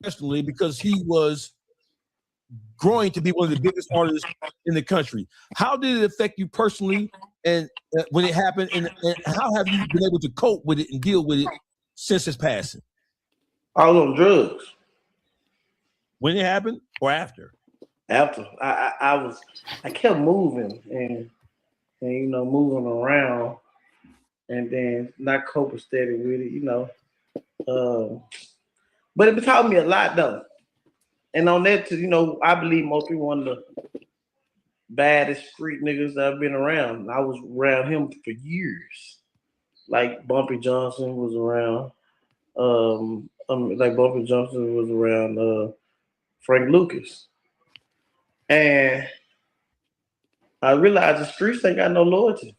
professionally because he was growing to be one of the biggest artists in the country. How did it affect you personally, and when it happened, and how have you been able to cope with it and deal with it since his passing? I was on drugs. When it happened or after? After I kept moving and moving around, and then not coping steady with it, but it taught me a lot though. And on that, I believe most people one of the baddest street niggas that I've been around. I was around him for years. Like Bumpy Johnson was around. Like Bumpy Johnson was around Frank Lucas. And I realized the streets ain't got no loyalty.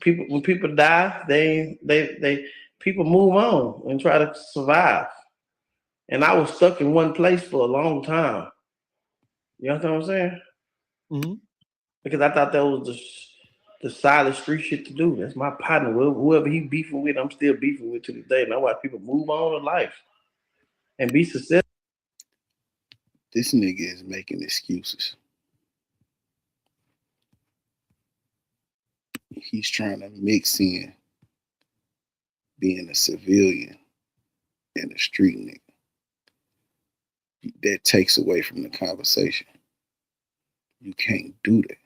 When people die, they people move on and try to survive. And I was stuck in one place for a long time. You know what I'm saying? Mm-hmm. Because I thought that was the solid street shit to do. That's my partner. Whoever he beefing with, I'm still beefing with to this day. And that's why people move on in life and be successful. This nigga is making excuses. He's trying to mix in being a civilian and a street nigga. That takes away from the conversation. You can't do that.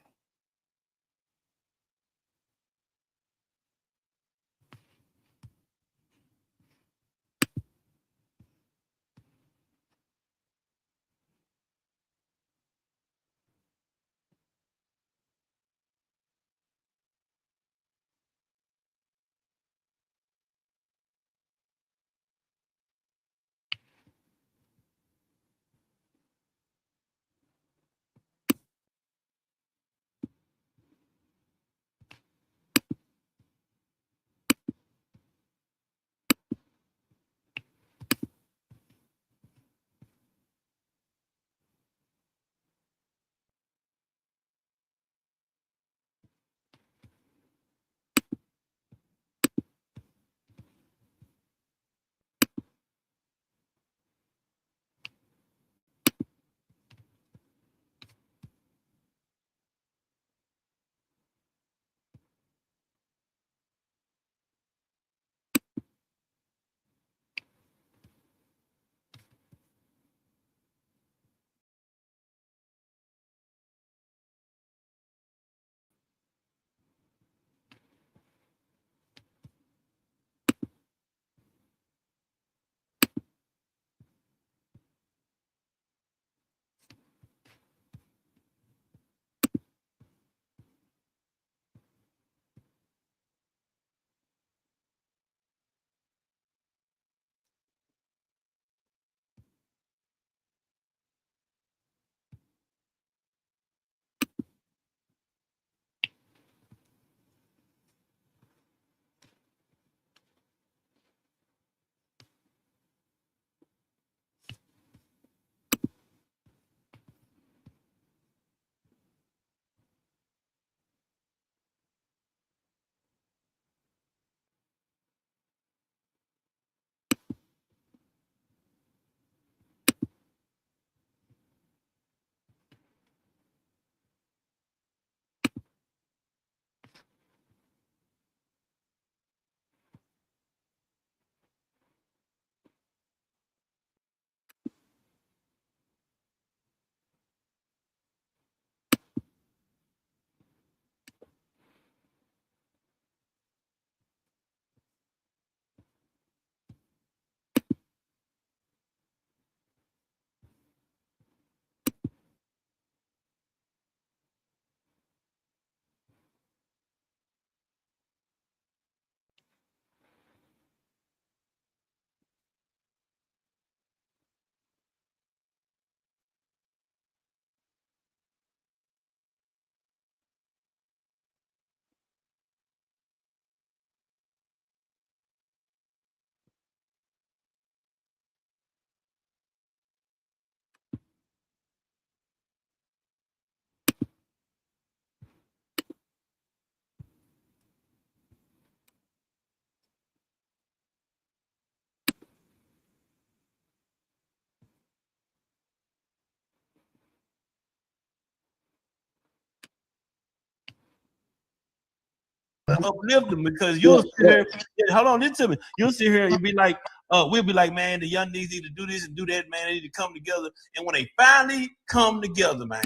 to uplift them because you'll sit here. Hold on, listen to me. You'll sit here and you'll be like, we'll be like, man, the young niggas need to do this and do that, man. They need to come together. And when they finally come together, man,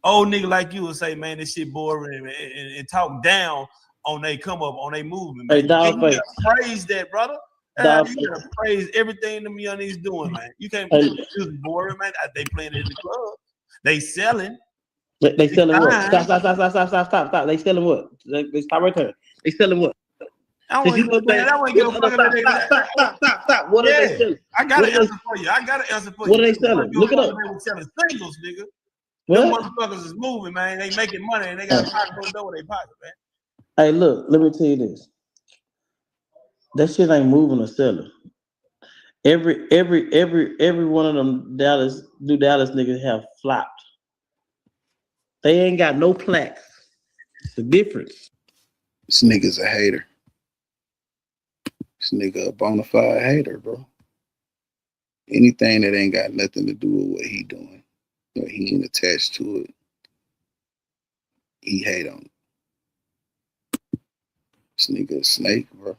old nigga like you will say, man, this shit boring and talk down on they come up on they movement. Man. Hey, dog you face. gotta praise that, brother. You gotta praise everything them young niggas doing, man. You can't play music boring, man. They playing it in the club. They selling. They selling what? Stop. They selling what? They stop right there. They selling what? I want to give a fuck. Stop. What are they selling? I got an answer for you. What are they selling? Look it up. They were selling singles, nigga. What? Them motherfuckers is moving, man. They making money and they got a pocket for door in their pocket, man. Hey, look, let me tell you this. That shit ain't moving or selling. Every one of them Dallas niggas have flopped. They ain't got no plaques. It's the difference. This nigga's a hater. This nigga a bona fide hater, bro. Anything that ain't got nothing to do with what he doing, or he ain't attached to it, he hate on it. This nigga a snake, bro.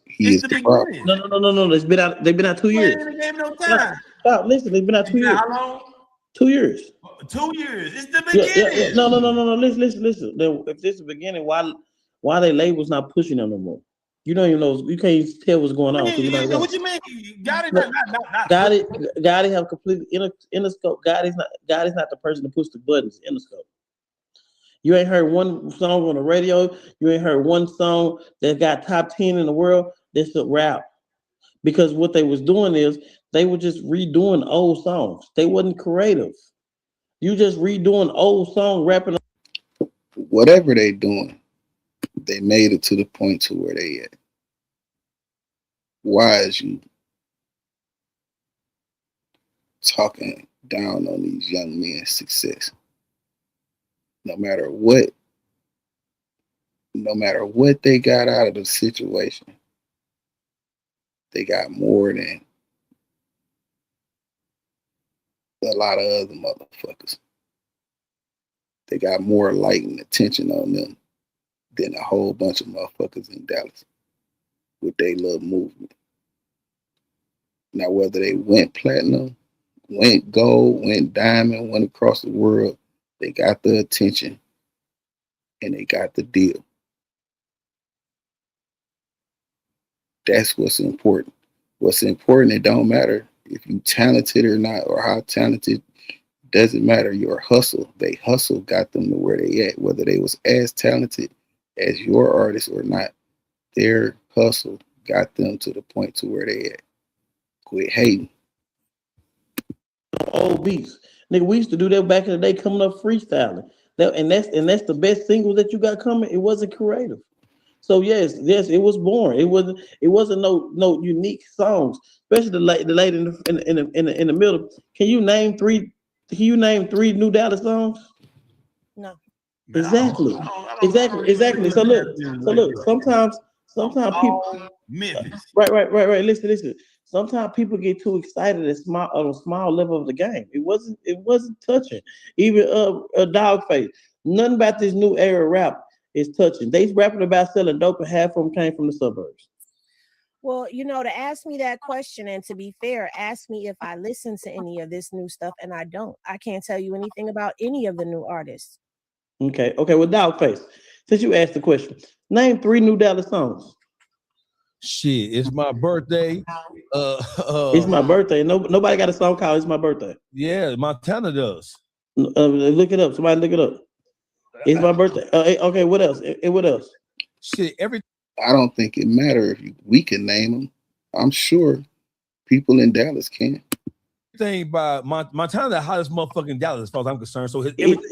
He is the problem. No. They've been out 2 years. Man, they gave no time. Stop. Listen, they've been out 2 years. How long? 2 years. 2 years. It's the beginning. Yeah. No. Listen. If this is the beginning, why they labels not pushing them no more? You don't even know. You can't even tell what's going on. What you mean? Got it? Gotti have completely Interscope. Gotti's not the person to push the buttons. Interscope. You ain't heard one song on the radio. You ain't heard one song that got top 10 in the world. That's a rap. Because what they was doing is they were just redoing old songs. They wasn't creative. You just redoing old song, rapping. Whatever they doing, they made it to the point to where they at. Why is you talking down on these young men's success? No matter what they got out of the situation, they got more than a lot of other motherfuckers. They got more light and attention on them than a whole bunch of motherfuckers in Dallas with their little movement. Now, whether they went platinum, went gold, went diamond, went across the world, they got the attention and they got the deal. That's what's important. What's important, it don't matter if you talented or not, or how talented, doesn't matter. Your hustle, they hustle got them to where they at, whether they was as talented as your artist or not. Their hustle got them to the point to where they at. Quit hating. Old beats. Nigga, we used to do that back in the day, coming up freestyling. And that's the best single that you got coming. It wasn't creative. So yes, it was boring. It wasn't no unique songs, especially the late in the middle. Can you name three New Dallas songs? No. Exactly. So look. Sometimes people. Memphis. Right. Listen. Sometimes people get too excited at a small level of the game. It wasn't touching. Even a Dogface. Nothing about this new era rap is touching. They rapping about selling dope, and half of them came from the suburbs. Well, to ask me that question, and to be fair, ask me if I listen to any of this new stuff, and I don't. I can't tell you anything about any of the new artists. Okay. Well, Dogface, since you asked the question, name 3 New Dallas songs. Shit, it's my birthday. It's my birthday. Nobody got a song called "It's My Birthday." Yeah, Montana does. Look it up. Somebody look it up. It's my birthday. Okay, what else? What else? Shit, I don't think it matters if we can name them. I'm sure people in Dallas can. Everything by Montana, the hottest motherfucker in Dallas, as far as I'm concerned. So everything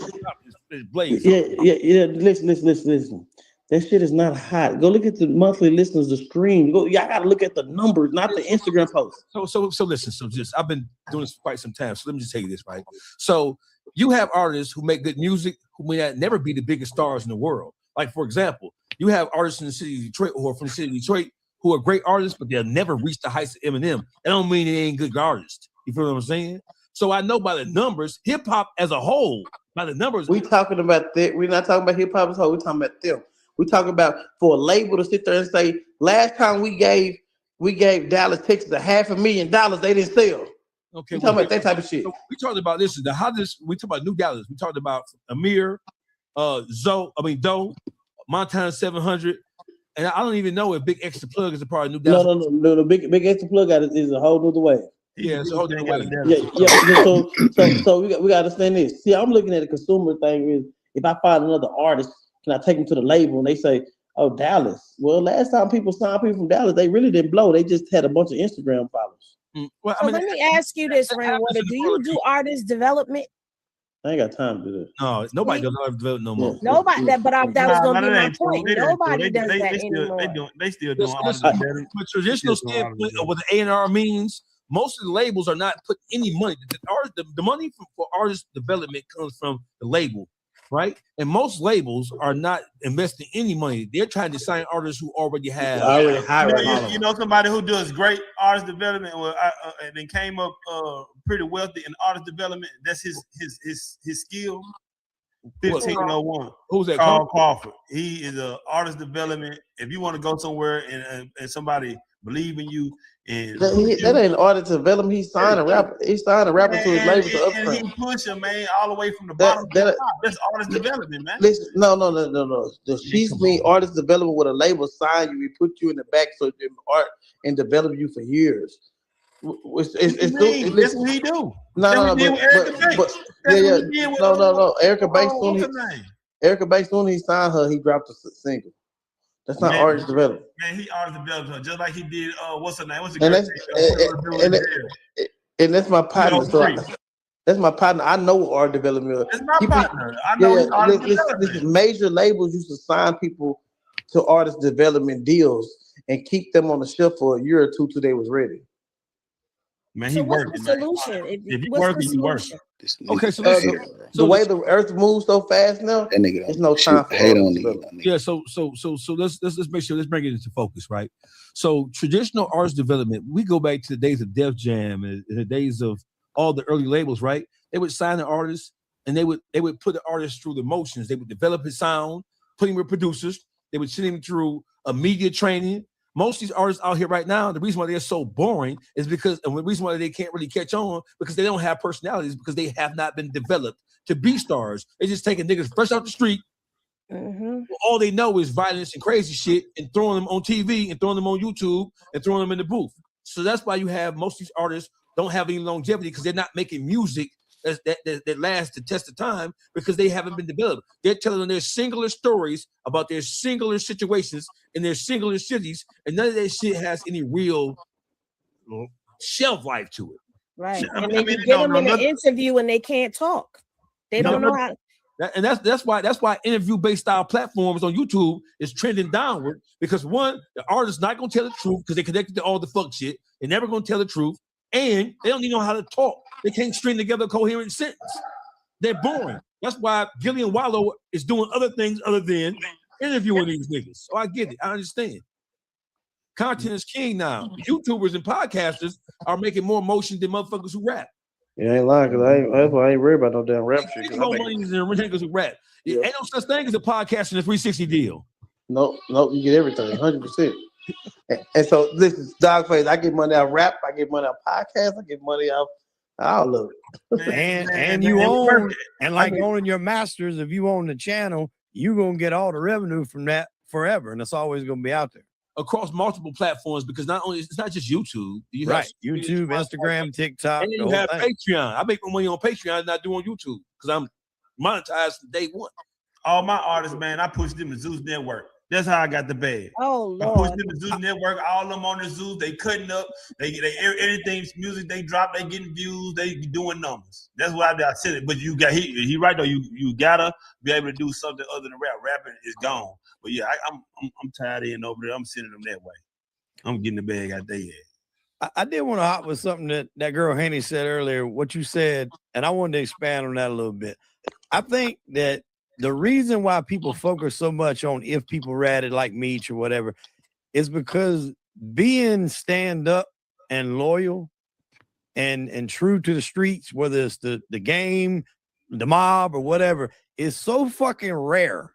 is blazing. Yeah. Listen. That shit is not hot. Go look at the monthly listeners, the stream. Y'all gotta look at the numbers, not the Instagram posts. So listen. So just I've been doing this for quite some time. So let me just tell you this, right? So you have artists who make good music who may never be the biggest stars in the world. Like, for example, you have artists in the city of Detroit or from the city of Detroit who are great artists, but they'll never reach the heights of Eminem. That don't mean they ain't good artists. You feel what I'm saying? So I know by the numbers, hip hop as a whole, by the numbers. We talking about that. We're not talking about hip hop as a whole. We're talking about them. We talk about for a label to sit there and say, last time we gave Dallas, Texas $500,000, they didn't sell. Okay, We talking about that type of shit. So we talked about this. We talked about New Dallas. We talked about Amir, Doe, Montana 700, and I don't even know if Big Extra Plug is a part of New Dallas. No. The big extra plug out is a whole nother way. Yeah, it's a whole different way. Yeah. So we got to understand this. See, I'm looking at the consumer thing. Is if I find another artist, can I take them to the label and they say, "Oh, Dallas." Well, last time people signed people from Dallas, they really didn't blow. They just had a bunch of Instagram followers. Well, So let me ask you this, Rainwater. Do you do artist development? I ain't got time to do that. No, nobody does artist development no more. Nobody. That was going to be my point. They Nobody does that anymore. They still doing artist But development. traditional standpoint of what the A&R means, most of the labels are not putting any money. The money for artist development comes from the label, right? And most labels are not investing any money. They're trying to sign artists who already have. You know somebody who does great artist development, and then came up pretty wealthy in artist development. That's his skill. 1501. Who's that? Carl Crawford. He is an artist development. If you want to go somewhere and somebody believe in you, and that ain't artist development. He signed a rapper. He signed a rapper to his label to upfront. And he push him, man, all the way from the bottom to the top. That's artist development, man. Listen, no. She's mean artist development with a label sign you. We put you in the back so you can art and develop you for years. That's what he do. No. Erica Banks, soon he signed her, he dropped a single. That's not artist development. Man, he artist developed her just like he did. What's her name? And that's my partner. That's my partner. I know art development. That's my partner. I know. Listen, major labels used to sign people to artist development deals and keep them on the shelf for a year or two till they was ready. Man, so he what's working. the solution? If you working, you working. Okay, so the way the earth moves so fast now, that nigga there's no time for hate on me. Yeah, so let's make sure, let's bring it into focus, right? So traditional artist development, we go back to the days of Def Jam and the days of all the early labels, right? They would sign an artist and they would put the artist through the motions. They would develop his sound, put him with producers. They would send him through a media training. Most of these artists out here right now, the reason why they're so boring is because, and the reason why they can't really catch on, because they don't have personalities, because they have not been developed to be stars. They just taking niggas fresh out the street. All they know is violence and crazy shit, and throwing them on TV and throwing them on YouTube and throwing them in the booth. So that's why you have most of these artists don't have any longevity, because they're not making music that lasts the test of time, because they haven't been developed. They're telling their singular stories about their singular situations in their singular cities, and none of that shit has any real shelf life to it. Right. And then you get them in an interview and they can't talk. They don't know how. And that's why interview-based style platforms on YouTube is trending downward, because one, the artist's not gonna tell the truth because they're connected to all the fuck shit. They're never gonna tell the truth, and they don't even know how to talk. They can't string together a coherent sentence. They're boring. That's why Gillian Wallow is doing other things other than interviewing these niggas. So I get it. I understand. Content is king now. YouTubers and podcasters are making more motion than motherfuckers who rap. Yeah, I ain't lying, because that's why I ain't worried about no damn rap shit. More money than niggas who rap. Yeah. Ain't no such thing as a podcast in a 360 deal. No, you get everything, 100%. And so this is Dogface. I get money out rap. I get money out podcast. I get money out all of it. And you own, and like owning your masters, if you own the channel, you're gonna get all the revenue from that forever, and it's always gonna be out there across multiple platforms, because it's not just YouTube. You have YouTube, Instagram, TikTok, and then you have Patreon. I make my money on Patreon, not doing YouTube, because I'm monetized from day one. All my artists, man, I push them to Zeus Network. That's how I got the bag. Oh Lord! I push them to Zeus Network. All of them on the Zeus. They cutting up. They anything music they drop. They getting views. They doing numbers. That's what I said it. But you got he right though. You gotta be able to do something other than rap. Rapping is gone. But yeah, I'm tired of over there. I'm sending them that way. I'm getting the bag out there. I did want to hop with something that girl Haney said earlier. What you said, and I wanted to expand on that a little bit. I think that the reason why people focus so much on if people ratted like Meech or whatever is because being stand up and loyal and true to the streets, whether it's the game, the mob, or whatever, is so fucking rare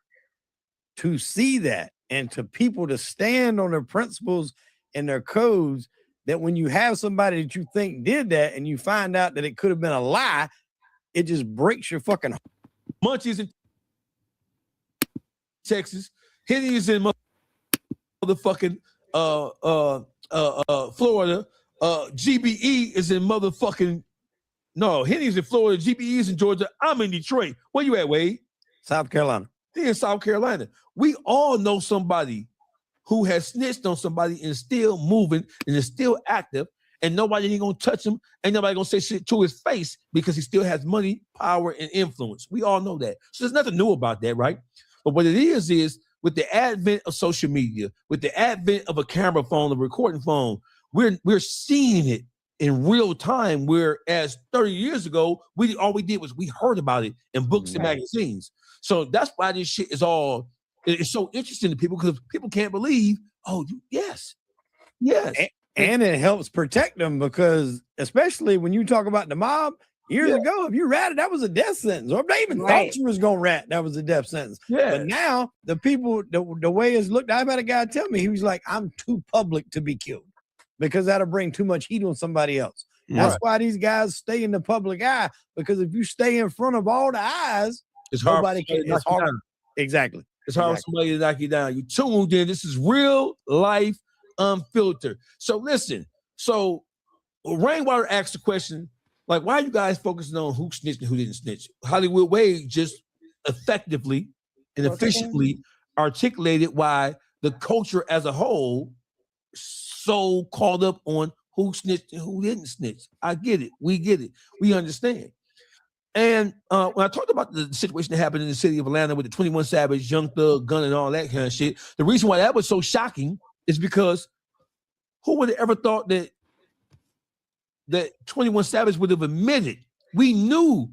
to see that and to people to stand on their principles and their codes, that when you have somebody that you think did that and you find out that it could have been a lie, it just breaks your fucking heart. Munchies in Texas. Henny is in motherfucking Florida. GBE is in motherfucking Henny's in Florida. GBE is in Georgia. I'm in Detroit. Where you at, Wade? South Carolina. He in South Carolina. We all know somebody who has snitched on somebody and is still moving and is still active, and nobody ain't gonna touch him. Ain't nobody gonna say shit to his face because he still has money, power, and influence. We all know that. So there's nothing new about that, right? But what it is with the advent of social media, with the advent of a camera phone, a recording phone, we're seeing it in real time. Whereas 30 years ago, all we did was we heard about it in books and magazines. So that's why this shit is it's so interesting to people, because people can't believe, yes. And it helps protect them, because especially when you talk about the mob years ago, if you ratted, that was a death sentence. Or if they even thought you was gonna rat, that was a death sentence. Yeah. But now the people, the way it's looked, I've had a guy tell me, he was like, I'm too public to be killed because that'll bring too much heat on somebody else. That's why these guys stay in the public eye, because if you stay in front of all the eyes, it's hard. Nobody can. It's hard. Exactly. It's hard for somebody to knock you down. You tuned in. This is Real Life Unfiltered. So listen. So Rainwater asked the question, like, why are you guys focusing on who snitched and who didn't snitch? Hollywood Wade just effectively and efficiently articulated why the culture as a whole so caught up on who snitched and who didn't snitch. I get it. We get it. We understand. And when I talked about the situation that happened in the city of Atlanta with the 21 Savage, Young Thug, gun, and all that kind of shit, the reason why that was so shocking is because who would have ever thought that 21 Savage would have admitted? We knew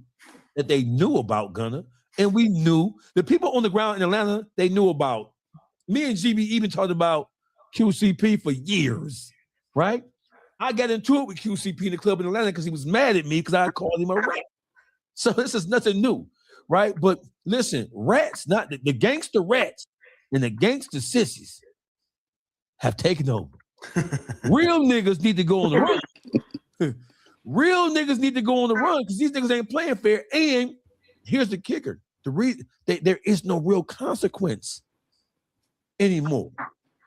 that they knew about Gunna, and we knew the people on the ground in Atlanta, they knew about. Me and GB even talked about QCP for years, right? I got into it with QCP in the club in Atlanta because he was mad at me because I called him a rat. So this is nothing new, right? But listen, rats, not the gangster rats and the gangster sissies have taken over. Real niggas need to go on the run. Real niggas need to go on the run because these niggas ain't playing fair. And here's the kicker: there is no real consequence anymore.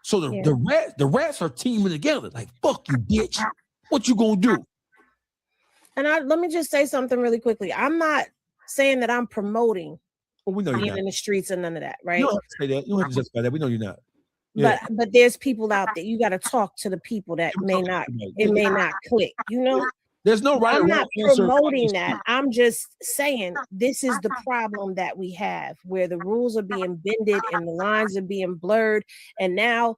So the rats are teaming together. Like, fuck you, bitch. What you gonna do? And let me just say something really quickly. I'm not saying that I'm promoting being in the streets and none of that, right? You don't have to say that. You don't have to justify that. We know you're not. Yeah. But there's people out there. You got to talk to the people that may not click. You know, there's no right. I'm not promoting that. I'm just saying this is the problem that we have, where the rules are being bended and the lines are being blurred, and now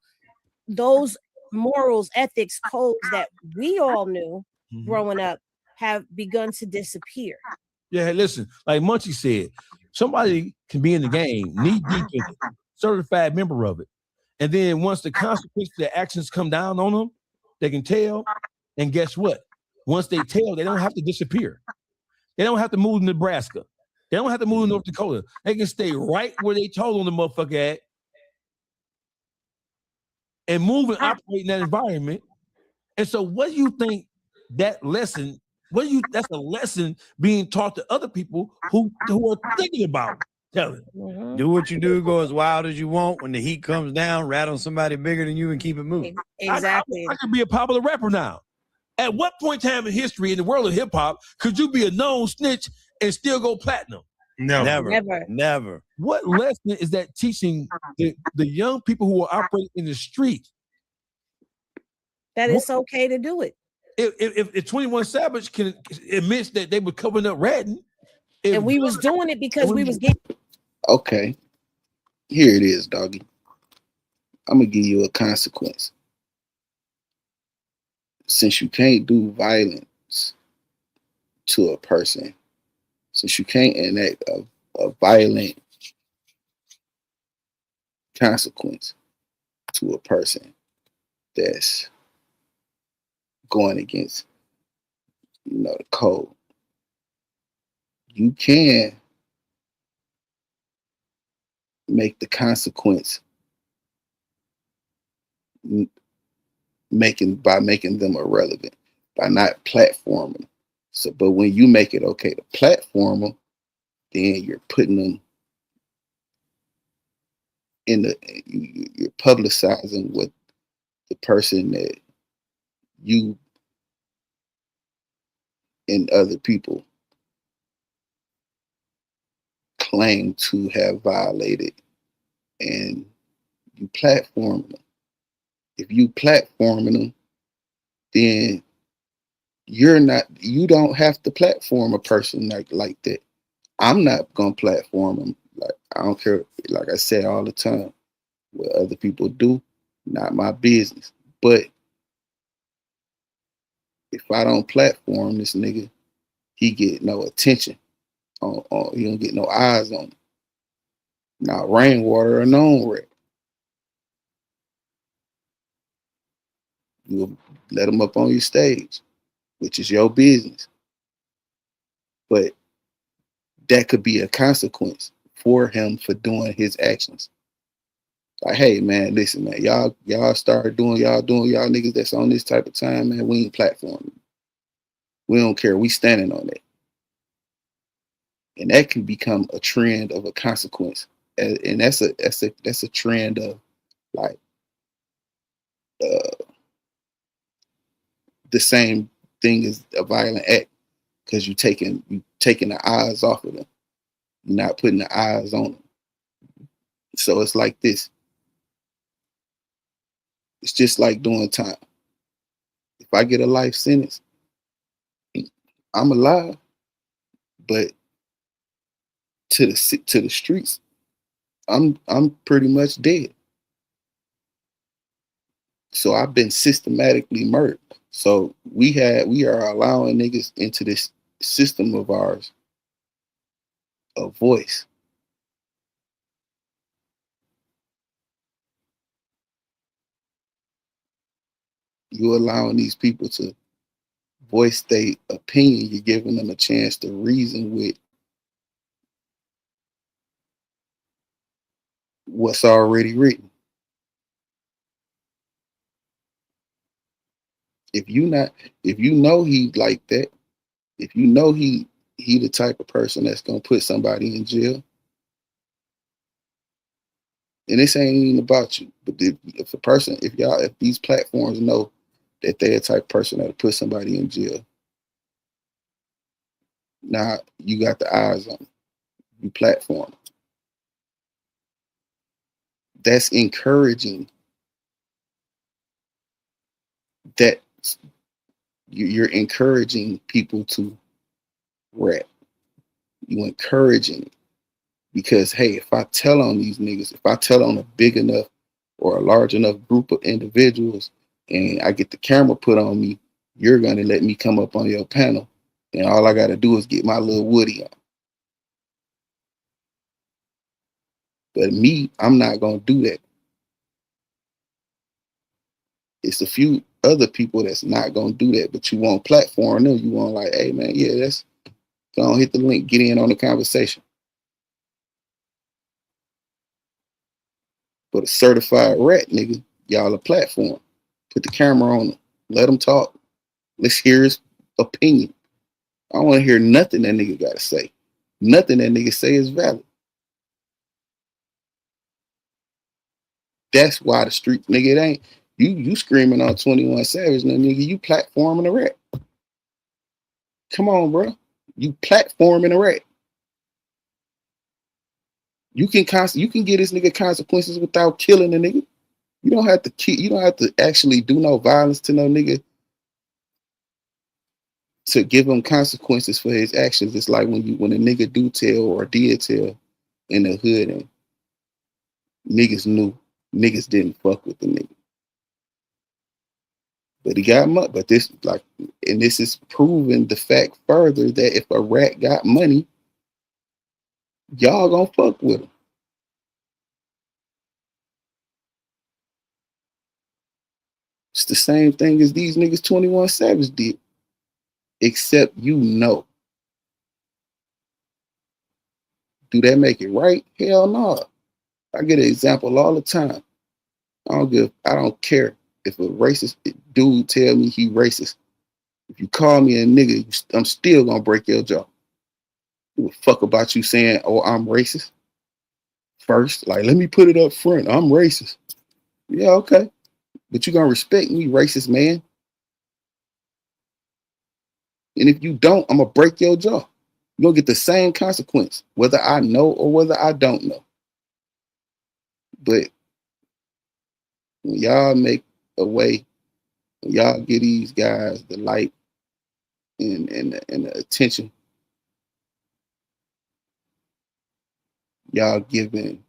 those morals, ethics, codes that we all knew growing up have begun to disappear. Yeah, listen, like Munchie said, somebody can be in the game, knee deep in it, certified member of it. And then once the consequences, the actions come down on them, they can tell. And guess what? Once they tell, they don't have to disappear. They don't have to move to Nebraska. They don't have to move to North Dakota. They can stay right where they told on the motherfucker at and move and operate in that environment. And so what do you think that lesson, that's a lesson being taught to other people who are thinking about telling. Do what you do, go as wild as you want. When the heat comes down, rat on somebody bigger than you and keep it moving. Exactly. I could be a popular rapper now. At what point in time in history in the world of hip hop could you be a known snitch and still go platinum? Never. What lesson is that teaching the young people who are operating in the street? That it's okay to do it. If 21 Savage can admit that they were covering up ratting, and we was doing it because we was getting. Okay, here it is, doggy. I'm gonna give you a consequence. Since you can't do violence to a person, since you can't enact a violent consequence to a person that's going against, the code, you can make the consequence making them irrelevant by not platforming them. So, but when you make it okay to platform them, then you're putting them in you're publicizing what the person that you and other people claim to have violated, and you platform them. If you platforming them, then you don't have to platform a person like that. I'm not gonna platform them. Like, I don't care. Like I say all the time, what other people do, not my business. But if I don't platform this nigga, he get no attention. He don't get no eyes on him. Now, Rainwater, a known rap. You'll let him up on your stage, which is your business. But that could be a consequence for him for doing his actions. Like, hey man, listen, man, y'all start doing y'all niggas that's on this type of time, man. We ain't platforming. We don't care. We standing on that. And that can become a trend of a consequence. And that's a trend of like the same thing as a violent act, because you taking the eyes off of them. You're not putting the eyes on them. So it's like this. It's just like doing time. If I get a life sentence, I'm alive, but to the streets, I'm pretty much dead. So I've been systematically murdered. So we are allowing niggas into this system of ours, a voice. You're allowing these people to voice their opinion. You're giving them a chance to reason with what's already written. If you know he like that, if you know he the type of person that's gonna put somebody in jail, and this ain't even about you, but if these platforms know that they're the type of person that'll put somebody in jail, now you got the eyes on them. You platform. That's encouraging that you're encouraging people to rap. You encouraging it. Because hey, if I tell on these niggas, if I tell on a big enough or a large enough group of individuals and I get the camera put on me, you're gonna let me come up on your panel, and all I gotta do is get my little Woody on. But me, I'm not gonna do that. It's a few other people that's not gonna do that, but you won't platform them. You want like, hey man, yeah, that's go on, hit the link, get in on the conversation. But a certified rat nigga, y'all a platform. Put the camera on him. Let him talk. Let's hear his opinion. I don't want to hear nothing that nigga got to say. Nothing that nigga say is valid. That's why the street, nigga, it ain't, you screaming on 21 Savage, now nigga, you platforming a rat. Come on, bro. You platforming a rat. You can get this nigga consequences without killing a nigga. You don't have to kill. You don't have to actually do no violence to no nigga to give him consequences for his actions. It's like when a nigga do tell or did tell in the hood and niggas knew, niggas didn't fuck with the nigga. But he got money. But this is proving the fact further that if a rat got money, y'all gonna fuck with him. It's the same thing as these niggas 21 Savage did. Except you know. Do that make it right? Hell no. I get an example all the time. I don't care if a racist dude tell me he racist. If you call me a nigga, I'm still gonna break your jaw. Give a fuck about you saying, oh, I'm racist. First, like, let me put it up front. I'm racist. Yeah, okay. But you gonna respect me, racist man. And if you don't, I'm gonna break your jaw. You're gonna get the same consequence, whether I know or whether I don't know. But when y'all make a way, when y'all give these guys the light and the attention, y'all giving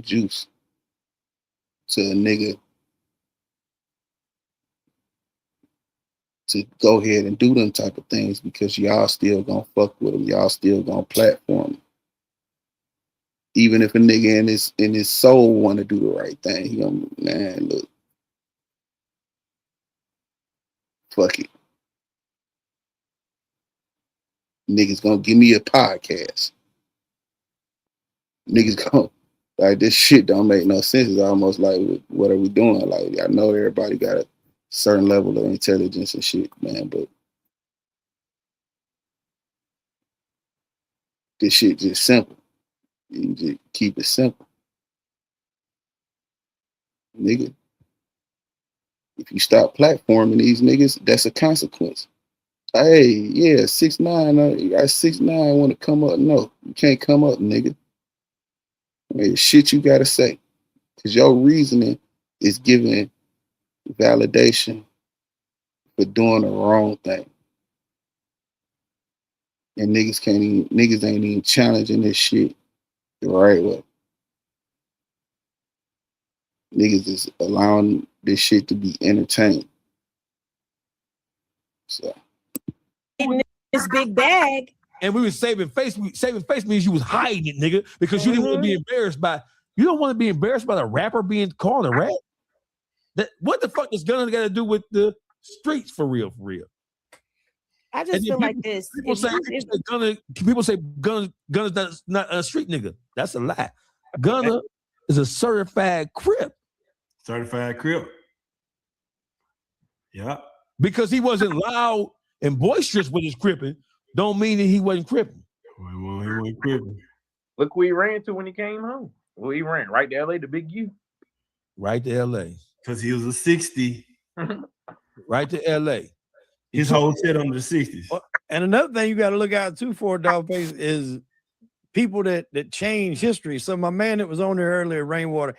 juice to a nigga to go ahead and do them type of things because y'all still gonna fuck with them. Y'all still gonna platform them. Even if a nigga in his soul want to do the right thing, he gonna, man, look, fuck it. Niggas gonna give me a podcast. Niggas gonna, like, this shit don't make no sense. It's almost like, what are we doing? Like, I know everybody got a certain level of intelligence and shit, man, but this shit just simple. You just keep it simple. Nigga, if you stop platforming these niggas, that's a consequence. Hey, yeah, 6ix9ine, you got 6ix9ine want to come up. No, you can't come up, nigga. Hey, shit you gotta say. Because your reasoning is giving validation for doing the wrong thing. And niggas ain't even challenging this shit the right way. Niggas is allowing this shit to be entertained. So This big bag. And we were saving face. Saving face means you was hiding it, nigga, because you didn't want to be embarrassed by. You don't want to be embarrassed by the rapper being called a rat. What the fuck does Gunna got to do with the streets for real? For real. I just feel like this. People say Gunna's not a street nigga. That's a lie. Gunna is a certified Crip. Certified Crip. Yeah. Because he wasn't loud and boisterous with his cripping, don't mean that he wasn't cripping. Well, he wasn't cripping. Look who he ran to when he came home. Well, he ran right to LA, the big U. Right to LA. Because he was a 60. Right to LA. His whole shit on the 60s. And another thing you got to look out too for, Dogface, is people that change history. So my man that was on there earlier, Rainwater,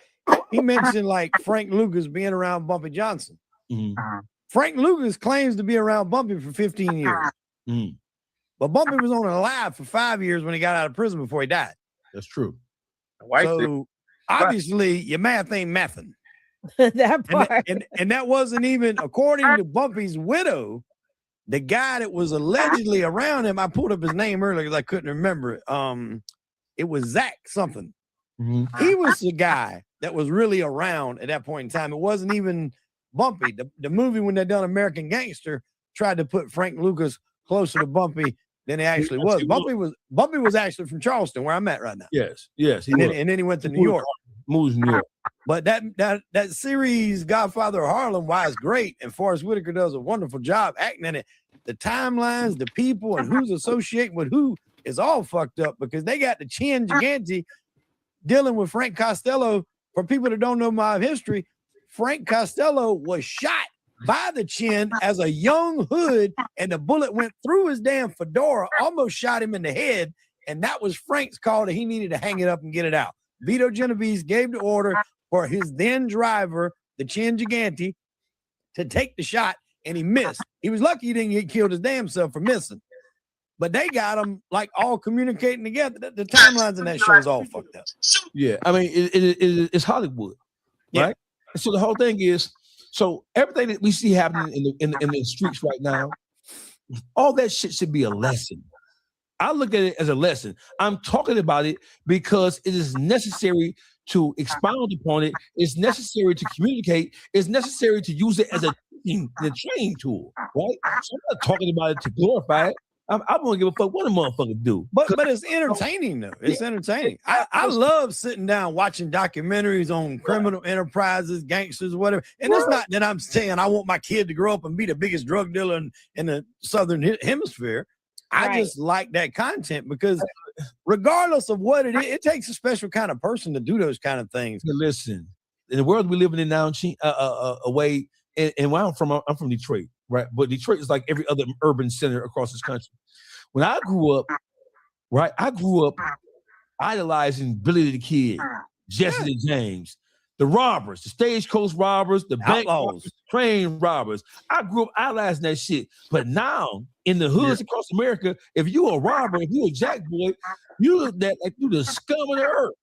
he mentioned like Frank Lucas being around Bumpy Johnson. Mm-hmm. Frank Lucas claims to be around Bumpy for 15 years. Mm-hmm. But Bumpy was only alive for 5 years when he got out of prison before he died. That's true. So obviously your math ain't mathing. That part. And that wasn't even, according to Bumpy's widow, the guy that was allegedly around him. I pulled up his name earlier because I couldn't remember it. It was Zach something. Mm-hmm. He was the guy that was really around at that point in time. It wasn't even Bumpy. The movie, when they done American Gangster, tried to put Frank Lucas closer to Bumpy than he actually was. Bumpy was actually from Charleston, where I'm at right now. Yes. And then he went to New York. Moves New York. But that series, Godfather of Harlem, why it's great, and Forrest Whitaker does a wonderful job acting in it. The timelines, the people, and who's associating with who is all fucked up because they got the Chin Gigante dealing with Frank Costello. For people that don't know my history, Frank Costello was shot by the Chin as a young hood, and the bullet went through his damn fedora, almost shot him in the head, and that was Frank's call that he needed to hang it up and get it out. Vito Genovese gave the order for his then driver, the Chin Gigante, to take the shot, and he missed. He was lucky he didn't get killed his damn self for missing. But they got him like all communicating together. The timelines in that show is all fucked up. Yeah, I mean, it's Hollywood, right? Yeah. So the whole thing is, so everything that we see happening in the streets right now, all that shit should be a lesson. I look at it as a lesson. I'm talking about it because it is necessary to expound upon it. It's necessary to communicate. It's necessary to use it as a training tool, right? So I'm not talking about it to glorify it. I won't give a fuck what a motherfucker do. But it's entertaining though. It's entertaining. I love sitting down watching documentaries on criminal enterprises, gangsters, whatever. And it's not that I'm saying I want my kid to grow up and be the biggest drug dealer in the southern hemisphere. I just like that content because regardless of what it is, it takes a special kind of person to do those kind of things. Listen, in the world we living in now, away, and where I'm from Detroit, right? But Detroit is like every other urban center across this country. When I grew up, right, I grew up idolizing Billy the Kid, Jesse the James, the robbers, the stagecoach robbers, the bank robbers, train robbers. I grew up idolizing that shit. But now in the hoods across America, if you a robber, if you a jack boy, you look like you the scum of the earth.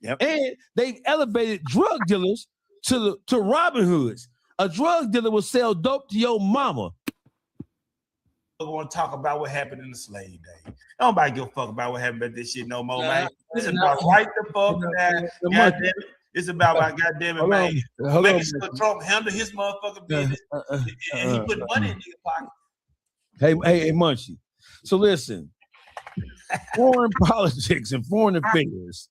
Yep. And they've elevated drug dealers to Robin Hoods. A drug dealer will sell dope to your mama. I want to talk about what happened in the slave day. Nobody give a fuck about what happened about this shit no more, man. It's about right the fuck now. Goddamn it. It's about goddamn it, man. Making sure Trump handle his motherfucking business. And he put money in his pocket. Hey, Munchie. So listen, foreign politics and foreign affairs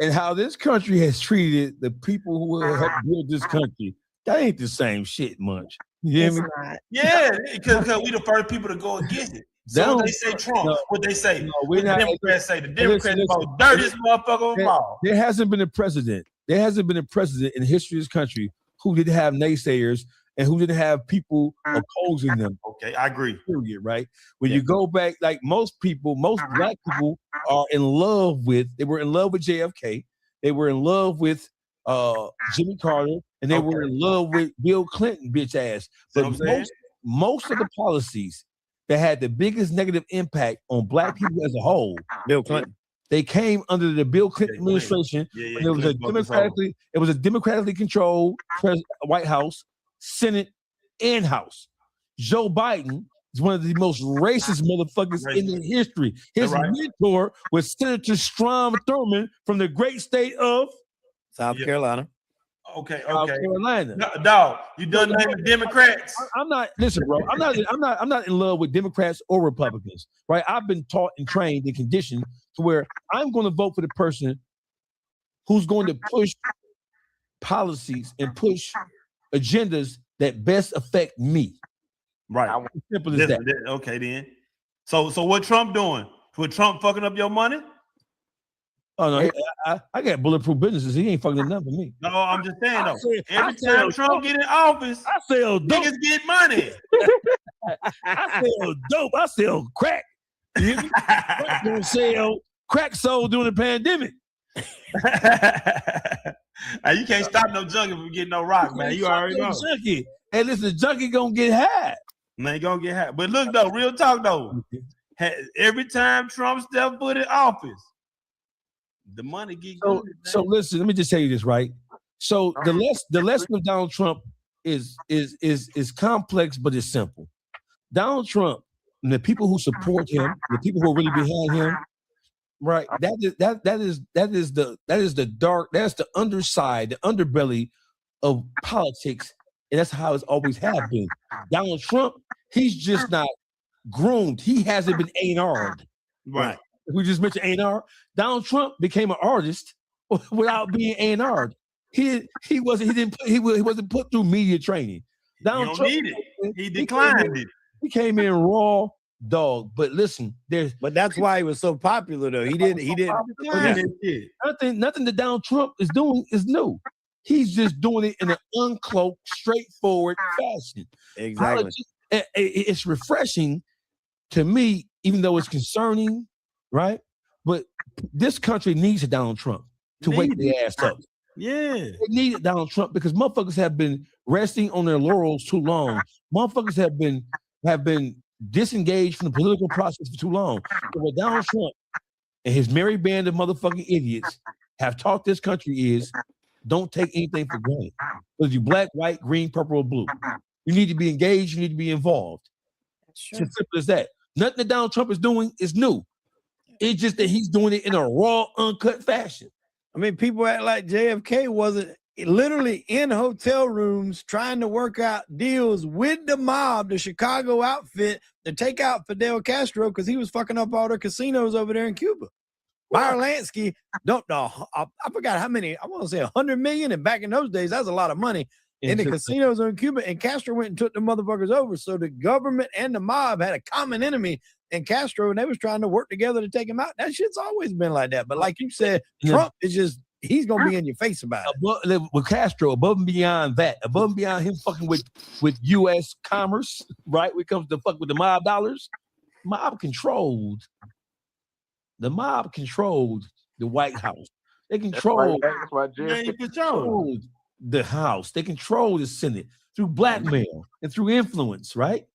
and how this country has treated the people who have built this country, that ain't the same shit, Munch. You hear me? Yeah, because we the first people to go against it. So when they say Trump, what they say, the Democrats say the Democrats are the dirtiest motherfucker of all. There hasn't been a president in the history of this country who didn't have naysayers and who didn't have people opposing them. Okay, I agree. Period, right? When you go back, like most black people are in love with, they were in love with JFK, they were in love with Jimmy Carter, and they were in love with Bill Clinton, bitch ass. But most of the policies that had the biggest negative impact on black people as a whole, Bill Clinton, they came under the Bill Clinton administration. It was a democratically controlled White House, Senate, and House. Joe Biden is one of the most racist motherfuckers in the history. His mentor was Senator Strom Thurmond from the great state of South Carolina. Okay. South Carolina. No, dog, you done naming Democrats. I'm not. Listen, bro. I'm not in love with Democrats or Republicans. Right? I've been taught and trained and conditioned to where I'm going to vote for the person who's going to push policies and push agendas that best affect me. Right. As simple as that. Okay, then. So what Trump doing? With Trump fucking up your money? Oh no, I got bulletproof businesses. He ain't fucking enough for me. No, I'm just saying though. Every time Trump get in office, I sell dope. Niggas get money. I sell dope. I sell crack. You hear me? Crack don't sell. Crack sold during the pandemic. Hey, you can't stop no junkie from getting no rock, man. You already know. Junkie. Hey, listen, the junkie gonna get high. Man, gonna get high. But look though, real talk though. Every time Trump step foot in office, the money get good. So listen, let me just tell you this, right? So the lesson of Donald Trump is complex, but it's simple. Donald Trump and the people who support him, the people who are really behind him, right? That is the underside, the underbelly of politics, and that's how it's always have been. Donald Trump, he's just not groomed. He hasn't been A&R'd. Right. We just mentioned A&R. Donald Trump became an artist without being A&R'd. He wasn't put through media training. Donald Trump need it. He declined it. He came in raw dog. But listen, but that's why he was so popular though. He didn't. Nothing that Donald Trump is doing is new. He's just doing it in an uncloaked, straightforward fashion. Exactly. It's refreshing to me, even though it's concerning, right? But this country needs a Donald Trump to wake their ass up. Yeah. They needed Donald Trump because motherfuckers have been resting on their laurels too long. Motherfuckers have been disengaged from the political process for too long. So what Donald Trump and his merry band of motherfucking idiots have taught this country is don't take anything for granted. Whether you black, white, green, purple, or blue. You need to be engaged, you need to be involved. It's as simple as that. Nothing that Donald Trump is doing is new. It's just that he's doing it in a raw, uncut fashion. I mean, people act like JFK wasn't literally in hotel rooms trying to work out deals with the mob, the Chicago outfit, to take out Fidel Castro because he was fucking up all their casinos over there in Cuba. Meyer Lansky, don't know. I forgot how many. I want to say 100 million. And back in those days, that's a lot of money in the casinos in Cuba. And Castro went and took the motherfuckers over. So the government and the mob had a common enemy in Castro, and they was trying to work together to take him out. That shit's always been like that. But like you said, Trump is just, he's going to be in your face about it. With Castro, above and beyond that, above and beyond him fucking with U.S. commerce, right? When it comes to fuck with the mob dollars, the mob controlled the White House. They controlled the House. They controlled the Senate through blackmail and through influence, right?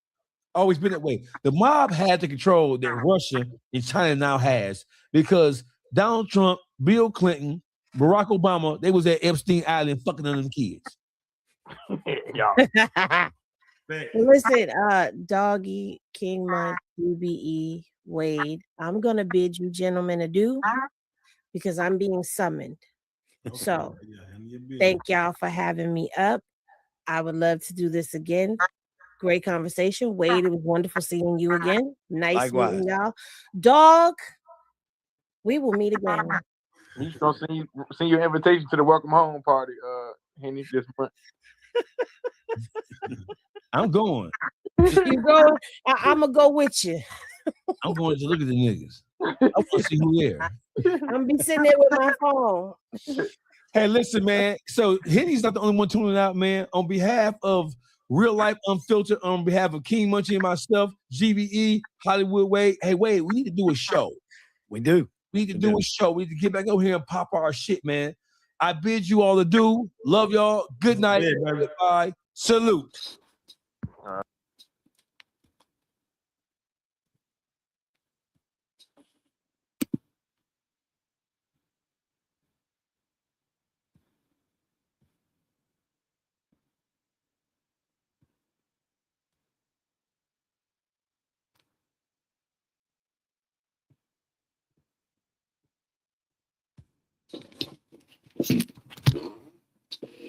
Always been that way. The mob had the control that Russia and China now has because Donald Trump, Bill Clinton, Barack Obama, they was at Epstein Island fucking on them kids. Listen, Doggy, King Monk, UBE, Wade, I'm gonna bid you gentlemen adieu because I'm being summoned. Okay. So Yeah, thank y'all for having me up. I would love to do this again. Great conversation. Wade, it was wonderful seeing you again. Nice Likewise. meeting y'all. Dog, we will meet again. He's gonna send you an invitation to the welcome home party, Henny, this month. I'm going. You go, I'm gonna go with you. I'm going to look at the niggas. I want to see who there. I'm gonna be sitting there with my phone. Hey, listen, man. So Henny's not the only one tuning out, man. On behalf of Real Life Unfiltered, on behalf of King Munchie and myself, GBE, Hollywood Wade. Hey, Wade, we need to do a show. We do. We need to do a show. We need to get back over here and pop our shit, man. I bid you all adieu. Love y'all. Good night. Bye. Salute.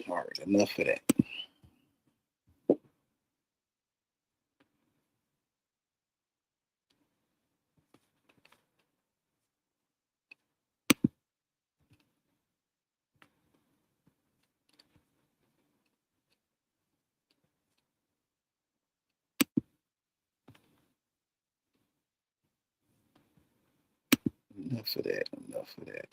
All right, enough of that. Enough of that. Enough of that.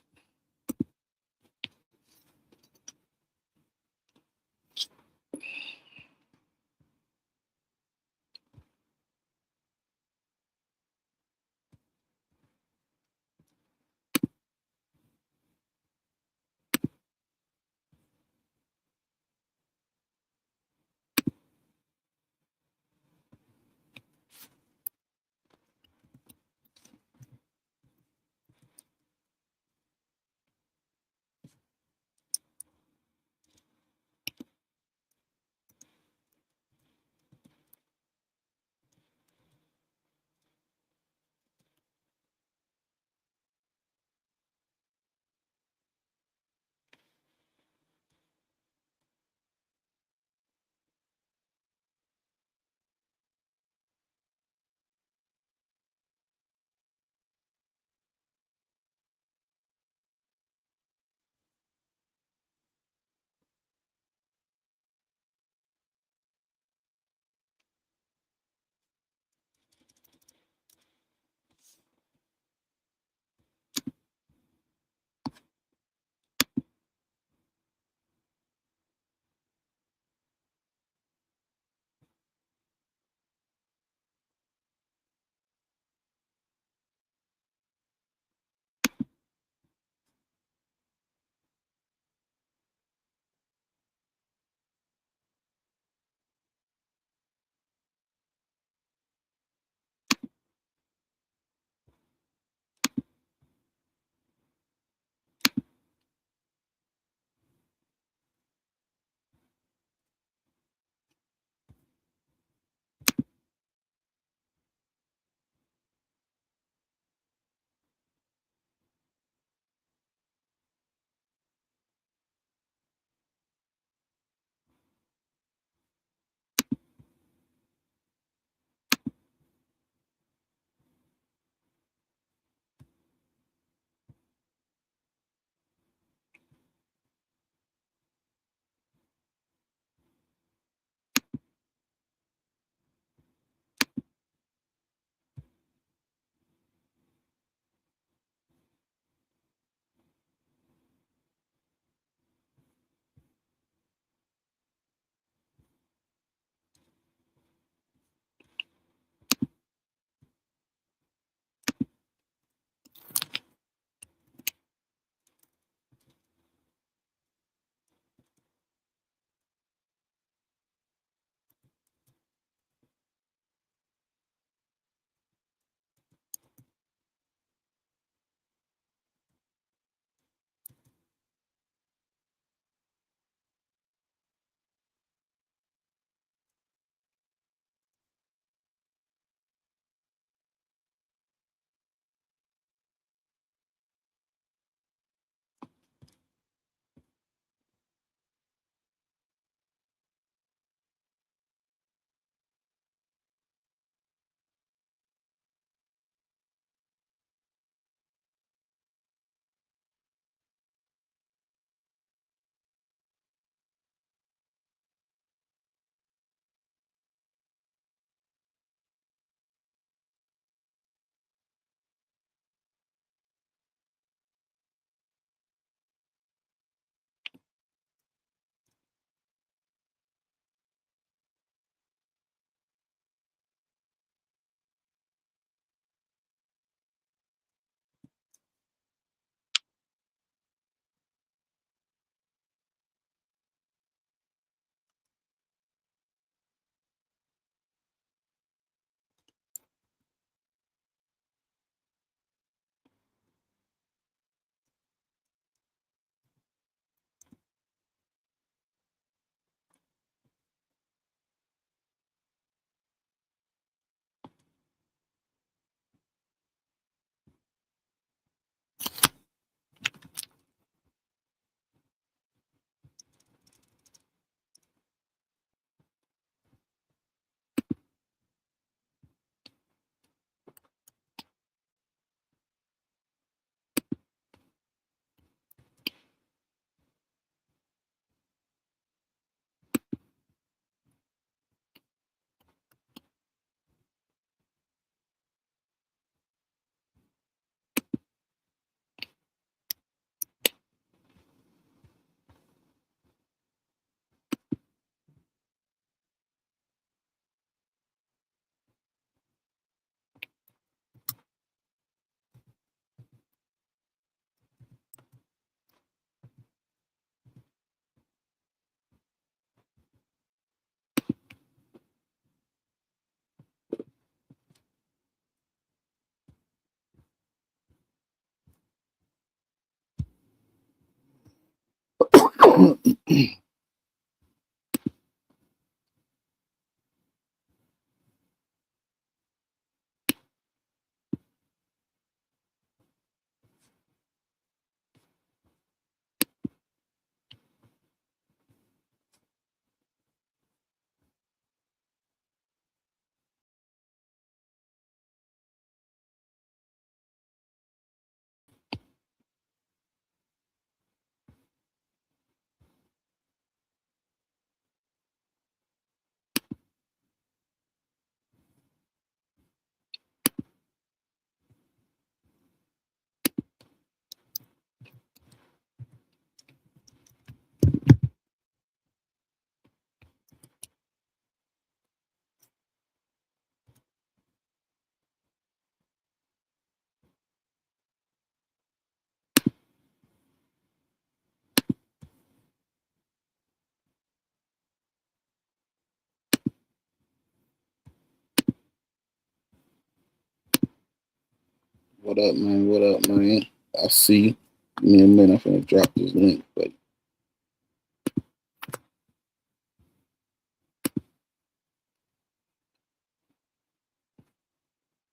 What up, man? What up, man? I see you. Give me a minute. I'm finna drop this link, but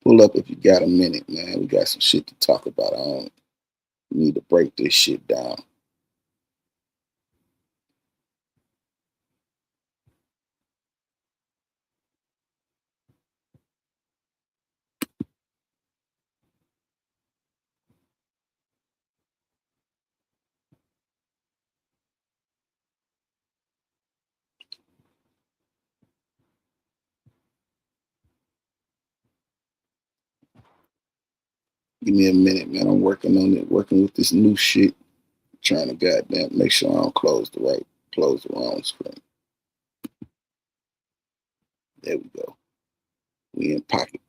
pull up if you got a minute, man. We got some shit to talk about. I don't need to break this shit down. Give me a minute, man. I'm working on it, working with this new shit, trying to goddamn make sure I don't close the wrong screen. There we go. We in pocket.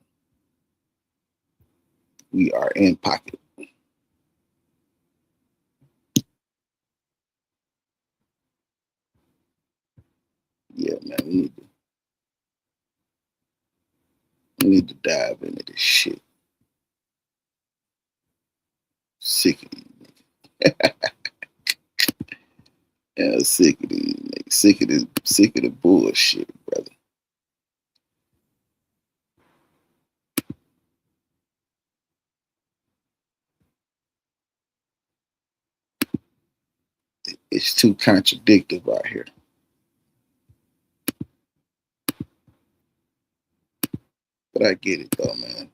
We are in pocket. Yeah, man. We need to dive into this shit. Sick of these. Yeah, sick of these niggas. Sick of the bullshit, brother. It's too contradictory out here. But I get it though, man.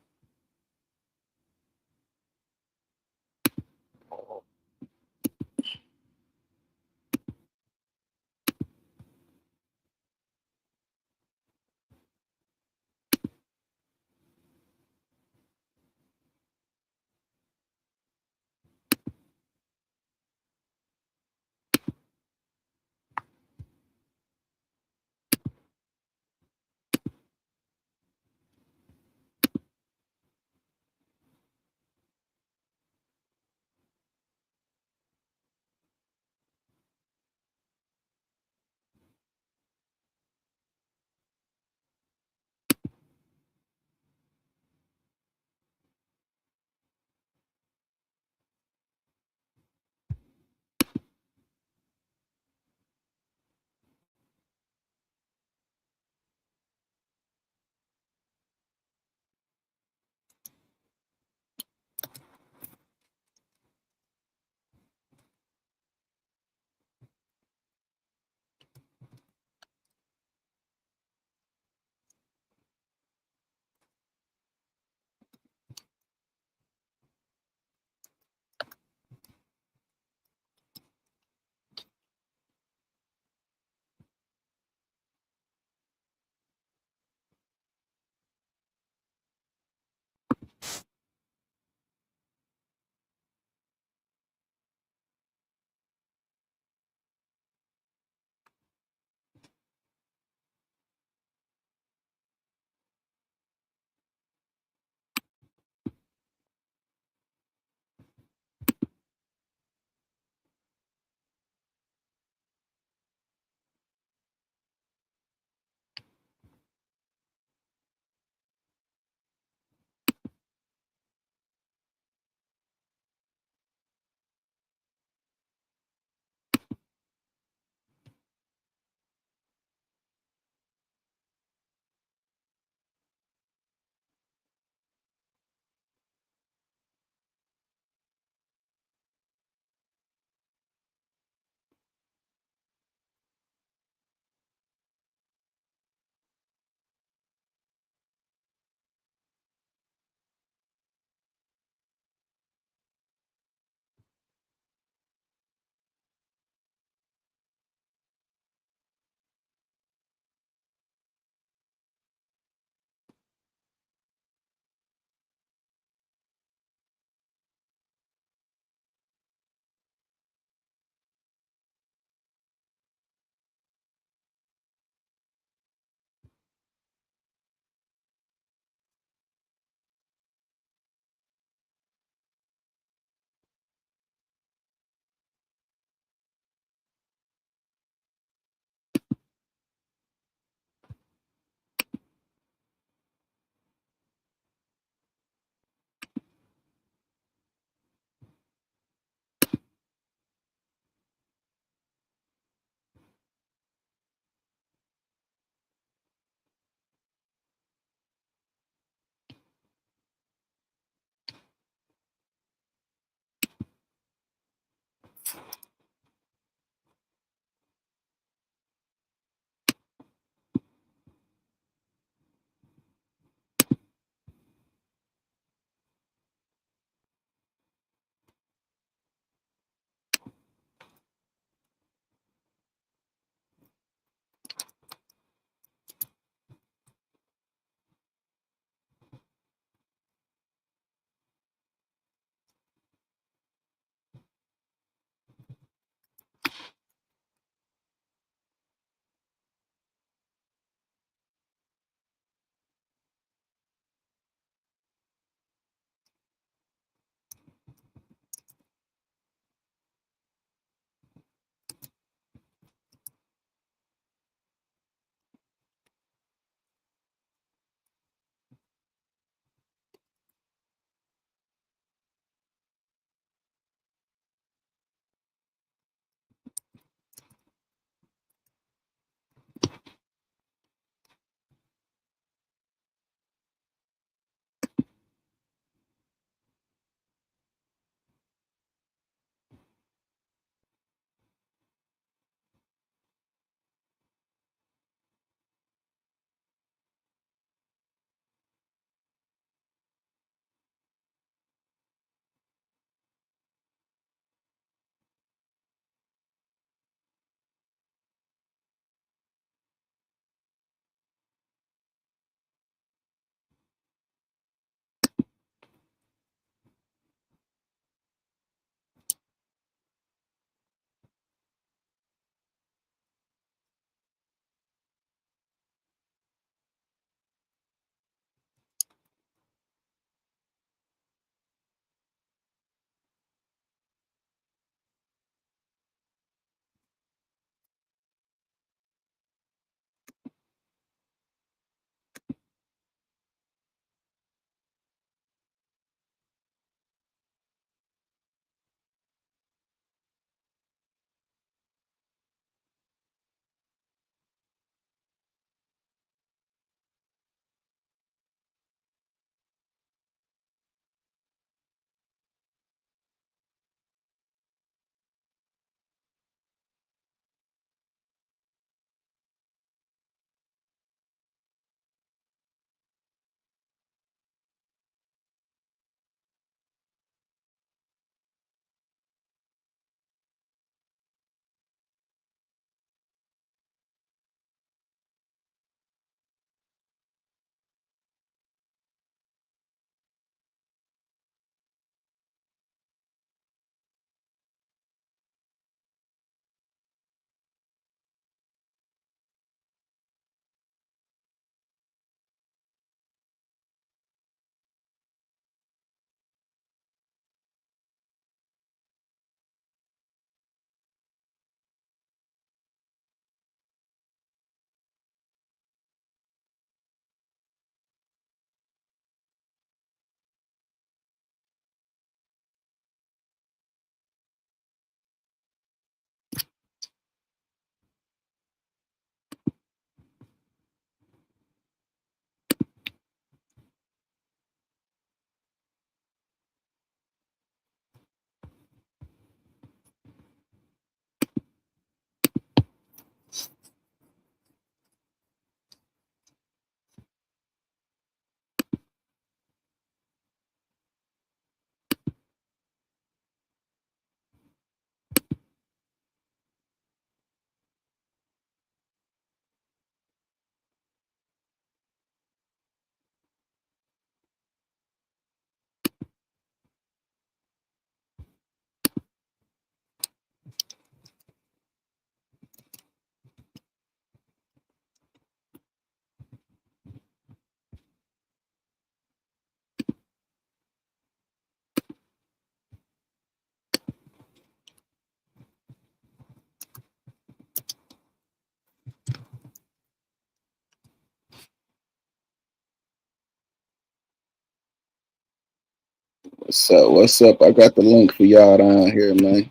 So what's up? I got the link for y'all down here, man.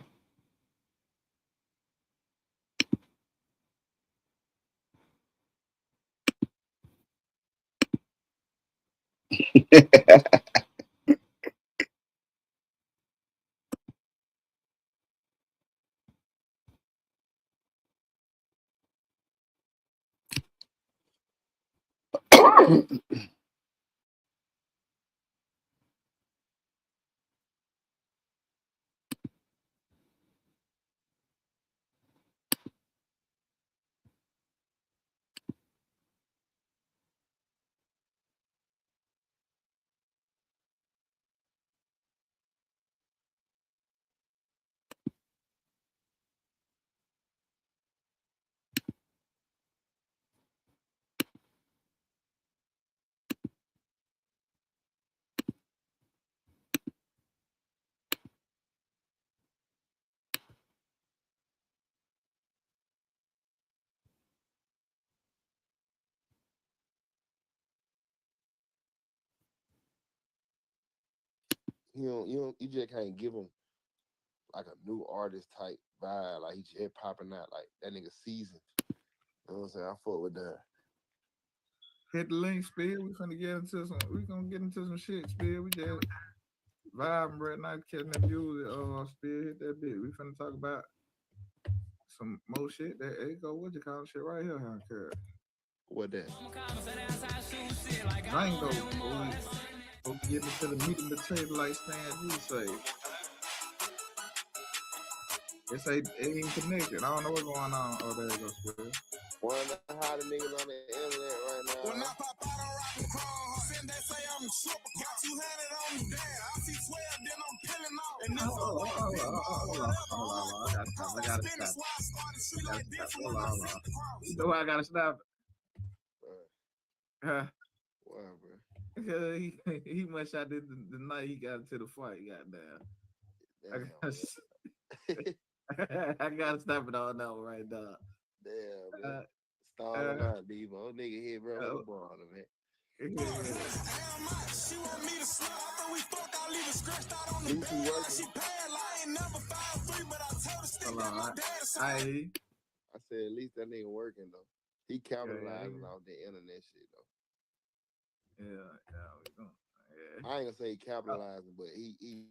You just can't give him like a new artist type vibe. Like he just popping out like that nigga seasoned. You know what I'm saying? I fuck with that. Hit the link, Speed. We finna get into some. We gonna get into some shit, Speed. We just vibing right now, catching that music. Speed, hit that bit. We finna talk about some more shit. There you go. What you call shit right here, huh, Kurt? What that? Django, boy. We'll get into the meat and potato like Stan G say. They say it ain't connected. I don't know what's going on. Oh, there you go, Speed. One of the hottest niggas on the internet right now. When I pop out, I'm rockin' chrome. Then they say I'm a super. Got 200 on me, damn. I see 12, then I'm peeling off. And this Hold on. I gotta stop. Hold on. You know why I gotta stop? Huh? Wow, bro. He must shot this the night he got into the fight. Goddamn. I gotta stop it all now right now. Damn, man. Stalling out, Devo. Nigga here, bro. What the ball, man? She want me to slap. After we fuck, I'll leave it scratched out on the Least he bed. working. She paying like I ain't never 5'3", but I told her stick Hold that on. my dad's side. I said at least that nigga working though. He capitalizing off the internet shit though. Yeah. I ain't gonna say he capitalizing, but he